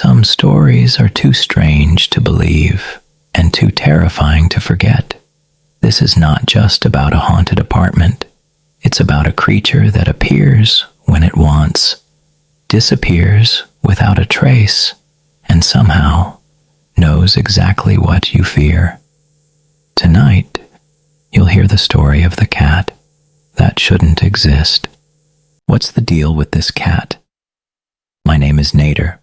Some stories are too strange to believe and too terrifying to forget. This is not just about a haunted apartment. It's about a creature that appears when it wants, disappears without a trace, and somehow knows exactly what you fear. Tonight, you'll hear the story of the cat that shouldn't exist. What's the deal with this cat? My name is Nader.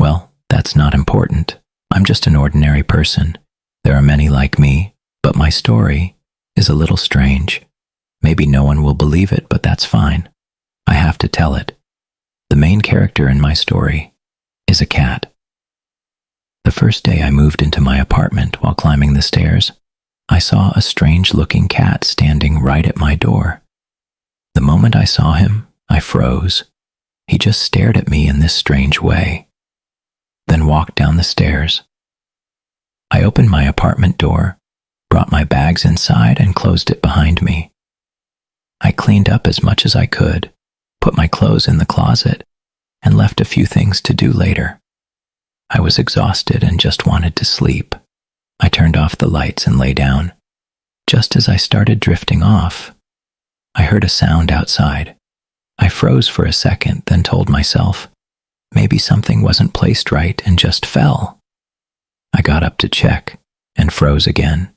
Well, that's not important. I'm just an ordinary person. There are many like me, but my story is a little strange. Maybe no one will believe it, but that's fine. I have to tell it. The main character in my story is a cat. The first day I moved into my apartment while climbing the stairs, I saw a strange-looking cat standing right at my door. The moment I saw him, I froze. He just stared at me in this strange way, then walked down the stairs. I opened my apartment door, brought my bags inside, and closed it behind me. I cleaned up as much as I could, put my clothes in the closet, and left a few things to do later. I was exhausted and just wanted to sleep. I turned off the lights and lay down. Just as I started drifting off, I heard a sound outside. I froze for a second, then told myself, maybe something wasn't placed right and just fell. I got up to check and froze again.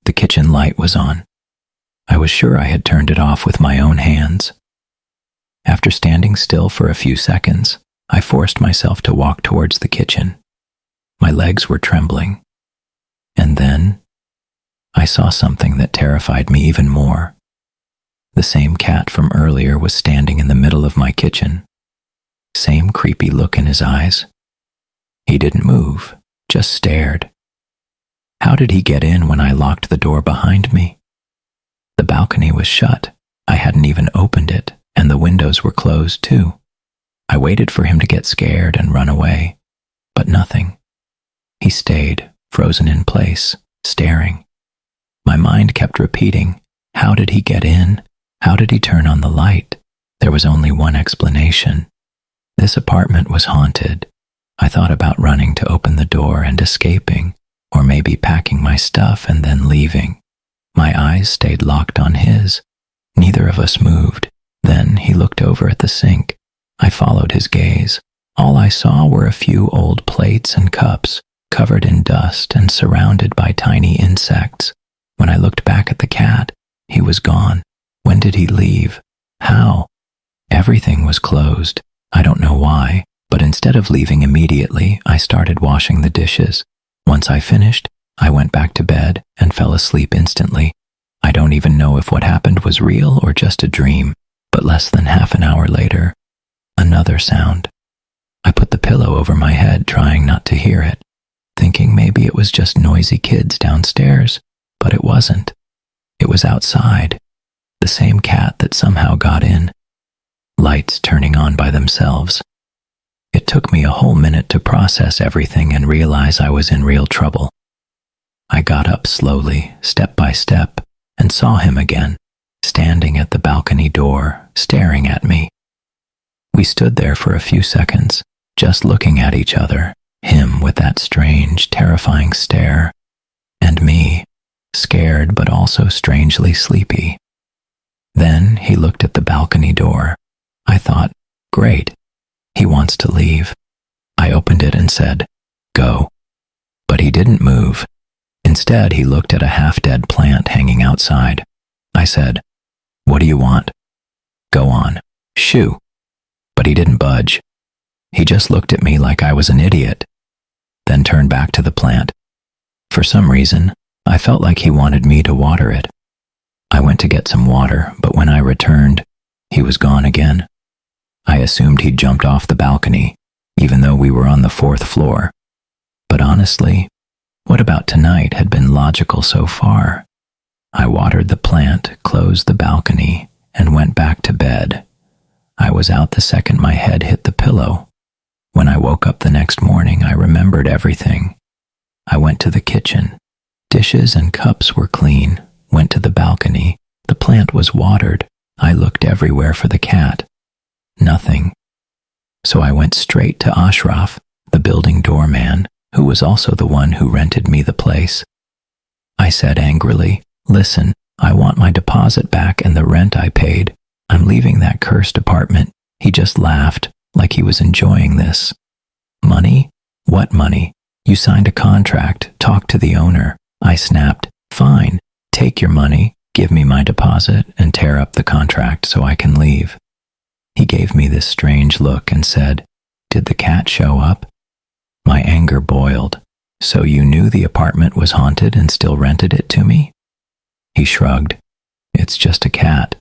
The kitchen light was on. I was sure I had turned it off with my own hands. After standing still for a few seconds, I forced myself to walk towards the kitchen. My legs were trembling. And then, I saw something that terrified me even more. The same cat from earlier was standing in the middle of my kitchen. Same creepy look in his eyes. He didn't move, just stared. How did he get in when I locked the door behind me? The balcony was shut. I hadn't even opened it, and the windows were closed too. I waited for him to get scared and run away, but nothing. He stayed, frozen in place, staring. My mind kept repeating, how did he get in? How did he turn on the light? There was only one explanation. This apartment was haunted. I thought about running to open the door and escaping, or maybe packing my stuff and then leaving. My eyes stayed locked on his. Neither of us moved. Then he looked over at the sink. I followed his gaze. All I saw were a few old plates and cups, covered in dust and surrounded by tiny insects. When I looked back at the cat, he was gone. When did he leave? How? Everything was closed. I don't know why, but instead of leaving immediately, I started washing the dishes. Once I finished, I went back to bed and fell asleep instantly. I don't even know if what happened was real or just a dream, but less than half an hour later, another sound. I put the pillow over my head, trying not to hear it, thinking maybe it was just noisy kids downstairs, but it wasn't. It was outside, the same cat that somehow got in. Lights turning on by themselves. It took me a whole minute to process everything and realize I was in real trouble. I got up slowly, step by step, and saw him again, standing at the balcony door, staring at me. We stood there for a few seconds, just looking at each other, him with that strange, terrifying stare, and me, scared but also strangely sleepy. Then he looked at the balcony door. I thought, great, he wants to leave. I opened it and said, go. But he didn't move. Instead, he looked at a half-dead plant hanging outside. I said, what do you want? Go on, shoo. But he didn't budge. He just looked at me like I was an idiot, then turned back to the plant. For some reason, I felt like he wanted me to water it. I went to get some water, but when I returned, he was gone again. I assumed he'd jumped off the balcony, even though we were on the 4th floor. But honestly, what about tonight had been logical so far? I watered the plant, closed the balcony, and went back to bed. I was out the second my head hit the pillow. When I woke up the next morning, I remembered everything. I went to the kitchen. Dishes and cups were clean. Went to the balcony. The plant was watered. I looked everywhere for the cat. Nothing. So I went straight to Ashraf, the building doorman, who was also the one who rented me the place. I said angrily, "Listen, I want my deposit back and the rent I paid. I'm leaving that cursed apartment." He just laughed, like he was enjoying this. "Money? What money? You signed a contract. Talk to the owner." I snapped. "Fine, take your money, give me my deposit, and tear up the contract so I can leave." He gave me this strange look and said, "Did the cat show up?" My anger boiled. "So you knew the apartment was haunted and still rented it to me?" He shrugged. "It's just a cat,"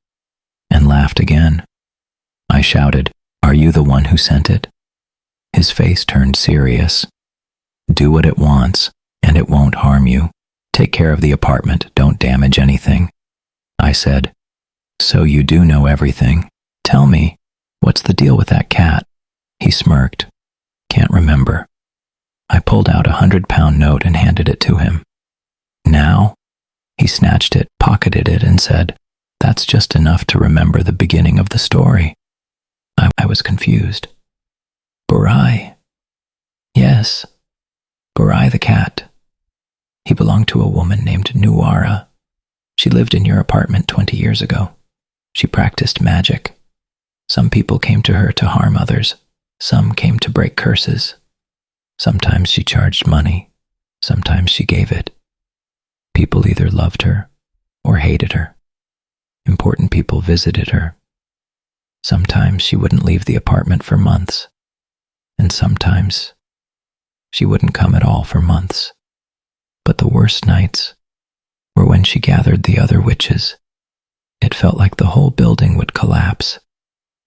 and laughed again. I shouted, "Are you the one who sent it?" His face turned serious. "Do what it wants, and it won't harm you. Take care of the apartment, don't damage anything." I said, "So you do know everything. Tell me, what's the deal with that cat?" He smirked. "Can't remember." I pulled out a 100-pound note and handed it to him. "Now?" He snatched it, pocketed it, and said, "That's just enough to remember the beginning of the story." I was confused. "Boraay?" "Yes, Boraay the cat. He belonged to a woman named Nuara. She lived in your apartment 20 years ago. She practiced magic. Some people came to her to harm others. Some came to break curses. Sometimes she charged money. Sometimes she gave it. People either loved her or hated her. Important people visited her. Sometimes she wouldn't leave the apartment for months. And sometimes she wouldn't come at all for months. But the worst nights were when she gathered the other witches. It felt like the whole building would collapse.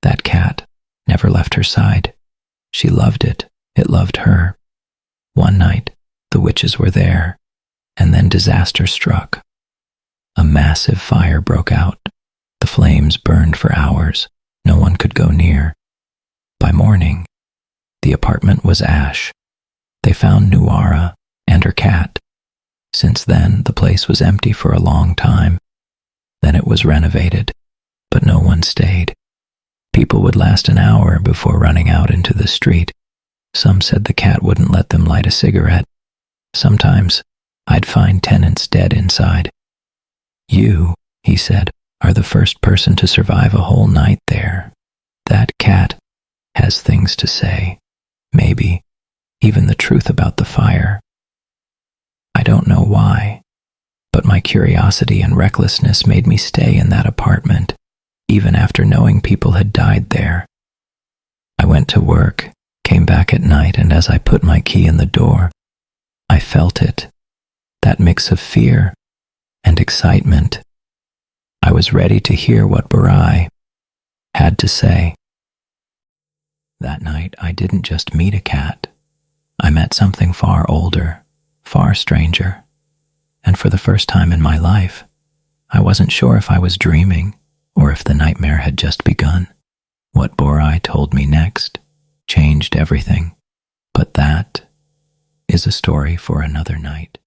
That cat never left her side. She loved it. It loved her. One night, the witches were there, and then disaster struck. A massive fire broke out. The flames burned for hours. No one could go near. By morning, the apartment was ash. They found Nuara and her cat. Since then, the place was empty for a long time. Then it was renovated, but no one stayed. People would last an hour before running out into the street. Some said the cat wouldn't let them light a cigarette. Sometimes I'd find tenants dead inside. "You," he said, "are the first person to survive a whole night there. That cat has things to say. Maybe even the truth about the fire." I don't know why, but my curiosity and recklessness made me stay in that apartment, even after knowing people had died there. I went to work, came back at night, and as I put my key in the door, I felt it, that mix of fear and excitement. I was ready to hear what Boraay had to say. That night, I didn't just meet a cat. I met something far older, far stranger, and for the first time in my life, I wasn't sure if I was dreaming or if the nightmare had just begun. What Boraay told me next changed everything, but that is a story for another night.